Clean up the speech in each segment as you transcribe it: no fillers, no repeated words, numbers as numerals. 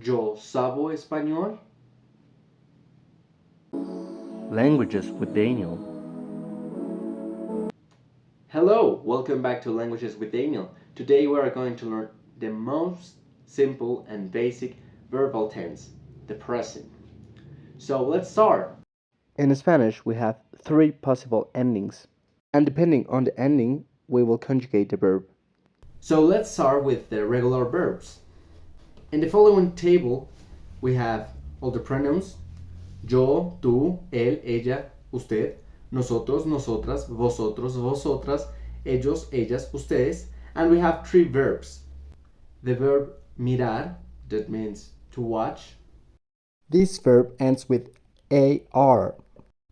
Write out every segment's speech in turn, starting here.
Yo sabo español. Languages with Daniel. Hello, welcome back to Languages with Daniel. Today we are going to learn the most simple and basic verbal tense, the present. So let's start. In Spanish, we have three possible endings, and depending on the ending, we will conjugate the verb. So let's start with the regular verbs. In the following table, we have all the pronouns yo, tú, él, ella, usted, nosotros, nosotras, vosotros, vosotras, ellos, ellas, ustedes, and we have three verbs. The verb mirar, that means to watch. This verb ends with AR,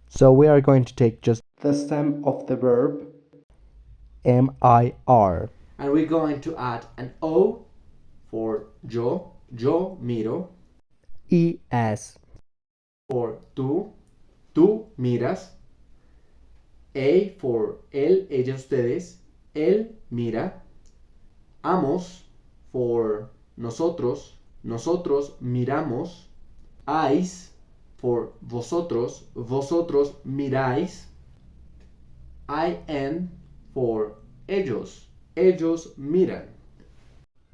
so we are going to take just the stem of the verb MIR. And we're going to add an O for yo miro, ES. for tú miras, A for él, ella, ustedes, él mira, amos for nosotros, nosotros miramos, ais for vosotros, vosotros miráis, in for ellos, ellos miran.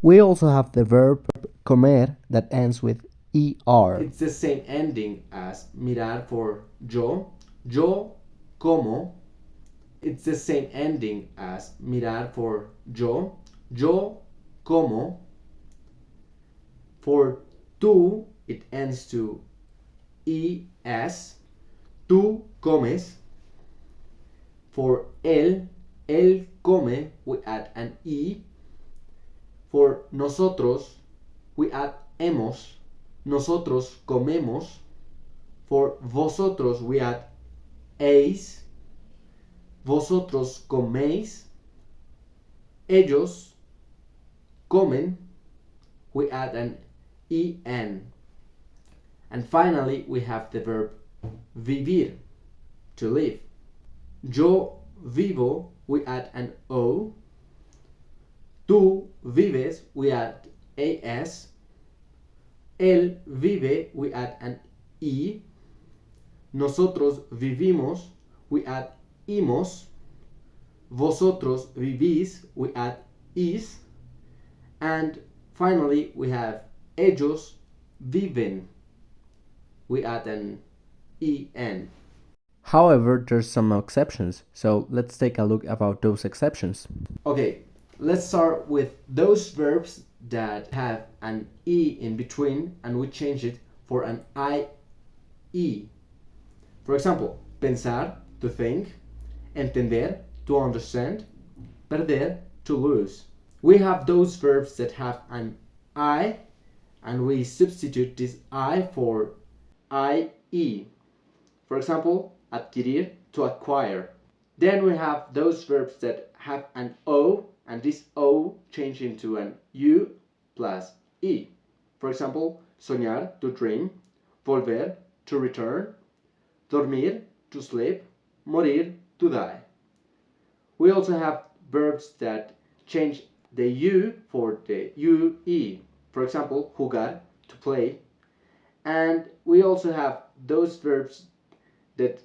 We also have the verb comer that ends with ER. It's the same ending as mirar for yo como. It's the same ending as mirar for yo como. For tú, it ends to es, tú comes. For él come, we add an e. For nosotros, we add hemos, nosotros comemos. For vosotros, we add eis, vosotros coméis. Ellos comen, we add an en. And finally, we have the verb vivir, to live. Yo vivo, we add an o. Tú vives, we add as. Él vive, we add an i. Nosotros vivimos, we add imos. Vosotros vivís, we add is. And finally, we have ellos viven, we add an en. However, there's some exceptions, so let's take a look about those exceptions. Okay, let's start with those verbs that have an e in between and we change it for an ie. For example, pensar, to think, entender, to understand, perder, to lose. We have those verbs that have an I and we substitute this I for ie. For example, adquirir, to acquire. Then we have those verbs that have an O and this O change into an U plus E. For example, soñar, to dream, volver, to return, dormir, to sleep, morir, to die. We also have verbs that change the U for the UE. For example, jugar, to play. And we also have those verbs that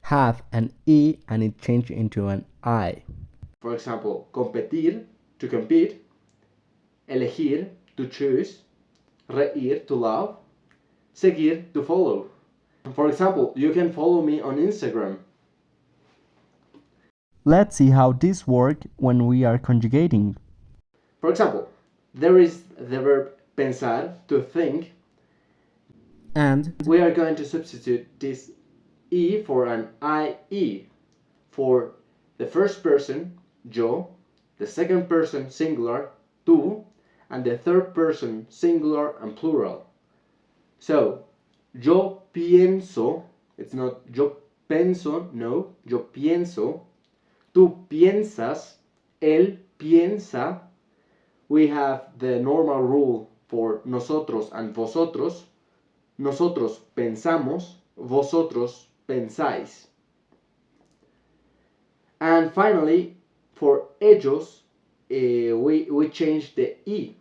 Have an E and it changed into an I. For example, competir, to compete, elegir, to choose, reír, to laugh, seguir, to follow. For example, you can follow me on Instagram. Let's see how this works when we are conjugating. For example, there is the verb pensar, to think. And We are going to substitute this e for an ie. For the first person, yo, the second person, singular, tú, and the third person, singular and plural. So, yo pienso, it's not yo penso, no, yo pienso, tú piensas, él piensa. We have the normal rule for nosotros and vosotros. Nosotros pensamos, vosotros pensáis. And finally, for ellos, we change the e.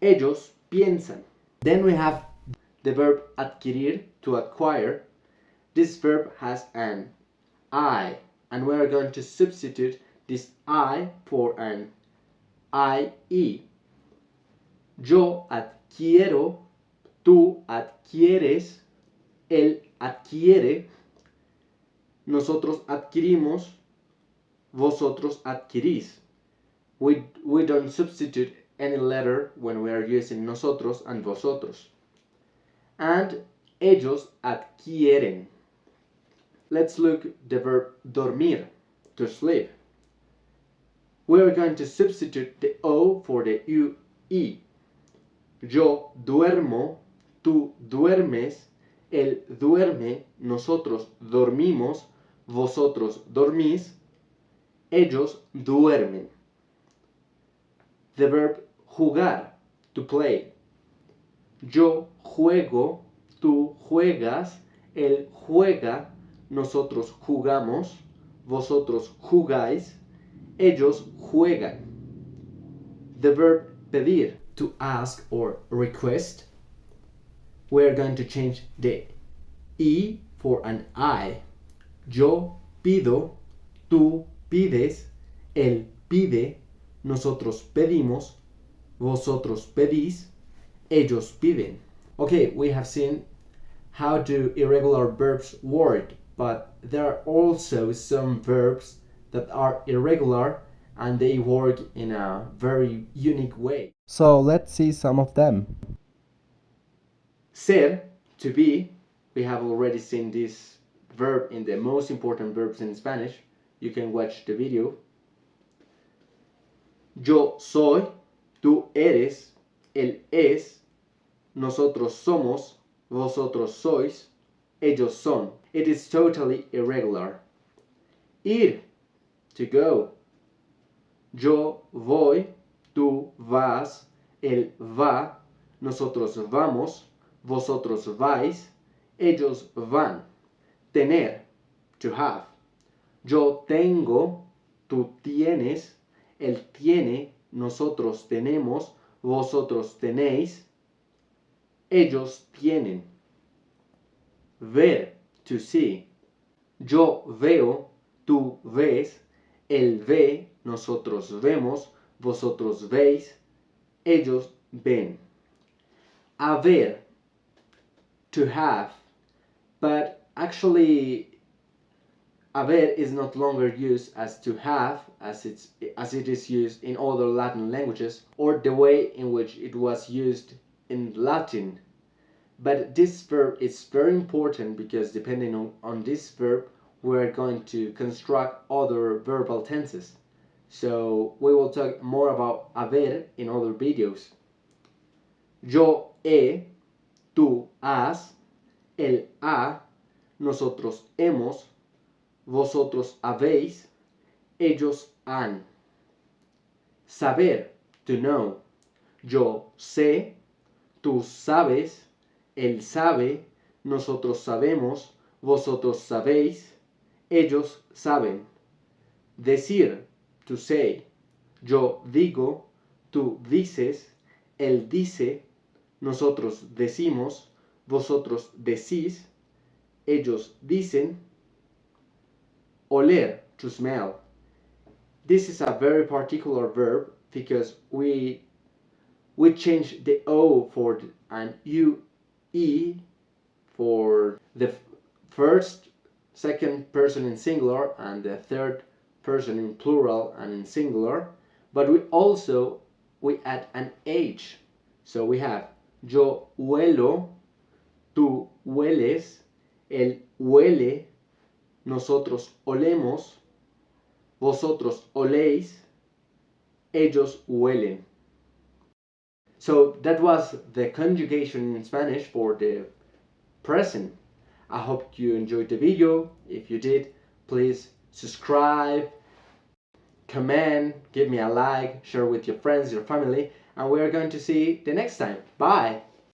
Ellos piensan. Then we have the verb adquirir, to acquire. This verb has an I, and we are going to substitute this I for an IE. Yo adquiero, tú adquieres, él adquiere, nosotros adquirimos, vosotros adquirís. We don't substitute any letter when we are using nosotros and vosotros. And ellos adquieren. Let's look the verb dormir, to sleep. We are going to substitute the O for the UE. Yo duermo, tú duermes, él duerme, nosotros dormimos, vosotros dormís, ellos duermen. The verb jugar, to play. Yo juego, tú juegas, él juega, nosotros jugamos, vosotros jugáis, ellos juegan. The verb pedir, to ask or request. We are going to change the E for an I. Yo pido, tú pides, él pide, nosotros pedimos, vosotros pedís, ellos piden. Okay, we have seen how do irregular verbs work, but there are also some verbs that are irregular and they work in a very unique way. So let's see some of them. Ser, to be. We have already seen this verb in the most important verbs in Spanish. You can watch the video. Yo soy, tú eres, él es, nosotros somos, vosotros sois, ellos son. It is totally irregular. Ir, to go. Yo voy, tú vas, él va, nosotros vamos, vosotros vais, ellos van. Tener, to have. Yo tengo, tú tienes, él tiene, nosotros tenemos, vosotros tenéis, ellos tienen. Ver, to see. Yo veo, tú ves, él ve, nosotros vemos, vosotros veis, ellos ven. Haber, to have, but actually haber is not longer used as to have as it is used in other Latin languages, or the way in which it was used in Latin. But this verb is very important because depending on this verb, we're going to construct other verbal tenses. So we will talk more about haber in other videos. Yo he, tú has, él ha, nosotros hemos, vosotros habéis, ellos han. Saber, to know. Yo sé, tú sabes, él sabe, nosotros sabemos, vosotros sabéis, ellos saben. Decir, to say. Yo digo, tú dices, él dice, nosotros decimos, vosotros decís, ellos dicen. Oler, to smell. This is a very particular verb because we change the O for an UE for the first, second person in singular and the third person in plural and in singular, but we add an H. So we have yo huelo, tú hueles, él huele, nosotros olemos, vosotros oléis, ellos huelen. So that was the conjugation in Spanish for the present. I hope you enjoyed the video. If you did, please subscribe, comment, give me a like, share with your friends, your family, and we are going to see you the next time. Bye!